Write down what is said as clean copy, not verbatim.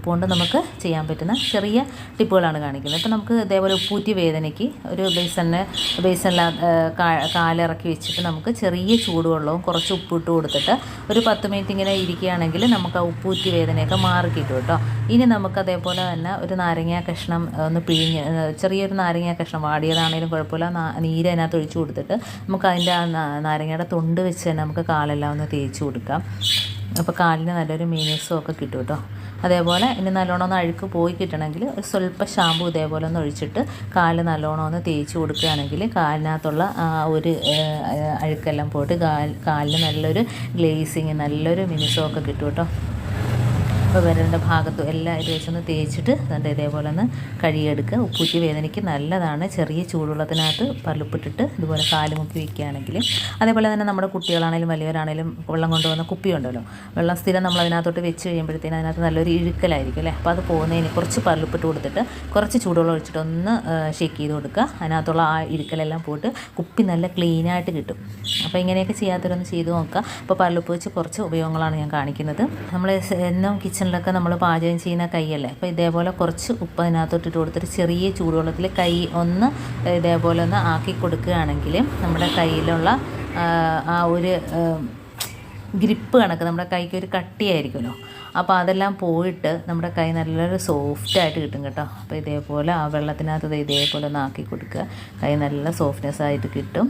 ഉപ്പ് കൊണ്ട് നമുക്ക് ചെയ്യാൻ പറ്റുന്ന ചെറിയ ടിപ്പുകളാണ് കാണിക്കുന്നത്. ഇപ്പോൾ നമുക്ക് ഇതേപോലെ ഉപ്പൂറ്റി വേദനയ്ക്ക് ഒരു ബേസനിൽ കാലിറക്കി വെച്ചിട്ട് നമുക്ക് ചെറിയ ചൂടുവെള്ളവും കുറച്ച് ഉപ്പിട്ട് കൊടുത്തിട്ട് ഒരു 10 മിനിറ്റ് ഇങ്ങനെ ഇരിക്കുകയാണെങ്കിൽ നമുക്ക് ആ ഉപ്പൂറ്റി വേദനയൊക്കെ മാറി കിട്ടും കേട്ടോ. ഇനി നമുക്ക് അതേപോലെ തന്നെ ഒരു നാരങ്ങ കഷ്ണം ഒന്ന് പിഴിഞ്ഞ്, ചെറിയൊരു നാരങ്ങ കഷ്ണം വാടിയതാണെങ്കിലും കുഴപ്പമില്ല, നീര് അതിനകത്ത് ഒഴിച്ച് കൊടുത്തിട്ട് നമുക്ക് അതിൻ്റെ ആ നാരങ്ങയുടെ തൊണ്ട് വെച്ച് തന്നെ നമുക്ക് കാലെല്ലാം ഒന്ന് തേച്ച് കൊടുക്കാം. അപ്പോൾ കാലിന് നല്ലൊരു മിനുസം ഒക്കെ കിട്ടും കേട്ടോ. അതേപോലെ ഇനി നല്ലോണം ഒന്ന് അഴുക്ക് പോയി കിട്ടണമെങ്കിൽ ഒരു സ്വല്പം ഷാമ്പു ഇതേപോലെ ഒന്ന് ഒഴിച്ചിട്ട് കാല് നല്ലോണം ഒന്ന് തേച്ച് കൊടുക്കുകയാണെങ്കിൽ കാലിനകത്തുള്ള ആ ഒരു അഴുക്കെല്ലാം പോയിട്ട് കാലിന് നല്ലൊരു ഗ്ലേസിങ്, നല്ലൊരു മിനുസമൊക്കെ കിട്ടും കേട്ടോ. അപ്പോൾ വിരലിൻ്റെ ഭാഗത്തും എല്ലാം ഇത് വെച്ചൊന്ന് തേച്ചിട്ട് എന്നിട്ട് ഇതേപോലെ ഒന്ന് കഴുകിയെടുക്കുക. ഉപ്പൂറ്റി വേദനയ്ക്ക് നല്ലതാണ്. ചെറിയ ചൂടുവെള്ളത്തിനകത്ത് പല്ലുപ്പിട്ടിട്ട് ഇതുപോലെ കാല് മുക്കി വയ്ക്കുകയാണെങ്കിൽ. അതേപോലെ തന്നെ നമ്മുടെ കുട്ടികളാണെങ്കിലും വലിയവരാണെങ്കിലും വെള്ളം കൊണ്ടുവന്ന കുപ്പിയുണ്ടല്ലോ, വെള്ളം സ്ഥിരം നമ്മൾ അതിനകത്തോട്ട് വെച്ച് കഴിയുമ്പോഴത്തേനും അതിനകത്ത് നല്ലൊരു ഇഴുക്കലായിരിക്കും അല്ലേ. അപ്പോൾ അത് പോകുന്നതിന് കുറച്ച് പല്ലുപ്പിട്ട് കൊടുത്തിട്ട് കുറച്ച് ചൂടുവെള്ളം ഒഴിച്ചിട്ട് ഒന്ന് ഷേക്ക് ചെയ്ത് കൊടുക്കുക. അതിനകത്തുള്ള ആ ഇഴുക്കലെല്ലാം പോയിട്ട് കുപ്പി നല്ല ക്ലീനായിട്ട് കിട്ടും. അപ്പോൾ ഇങ്ങനെയൊക്കെ ചെയ്യാത്തവരൊന്ന് ചെയ്ത് നോക്കുക. അപ്പോൾ പല്ലുപ്പ് വെച്ച് കുറച്ച് ഉപയോഗങ്ങളാണ് ഞാൻ കാണിക്കുന്നത്. നമ്മൾ എന്നും കിച്ചണിലൊക്കെ നമ്മൾ പാചകം ചെയ്യുന്ന കൈയല്ലേ, അപ്പോൾ ഇതേപോലെ കുറച്ച് ഉപ്പ് അതിനകത്തോട്ടിട്ട് കൊടുത്തിട്ട് ചെറിയ ചൂടുവെള്ളത്തിൽ കൈ ഒന്ന് ഇതേപോലെ ഒന്ന് ആക്കി കൊടുക്കുകയാണെങ്കിൽ നമ്മുടെ കയ്യിലുള്ള ആ ഒരു ഗ്രിപ്പ് കണക്ക് നമ്മുടെ കൈക്ക് ഒരു കട്ടിയായിരിക്കുമല്ലോ, അപ്പോൾ അതെല്ലാം പോയിട്ട് നമ്മുടെ കൈ നല്ലൊരു സോഫ്റ്റായിട്ട് കിട്ടും കേട്ടോ. അപ്പോൾ ഇതേപോലെ ആ വെള്ളത്തിനകത്ത് ഇതേപോലെ ഒന്ന് ആക്കി കൊടുക്കുക, കൈ നല്ല സോഫ്റ്റ്നെസ് ആയിട്ട് കിട്ടും.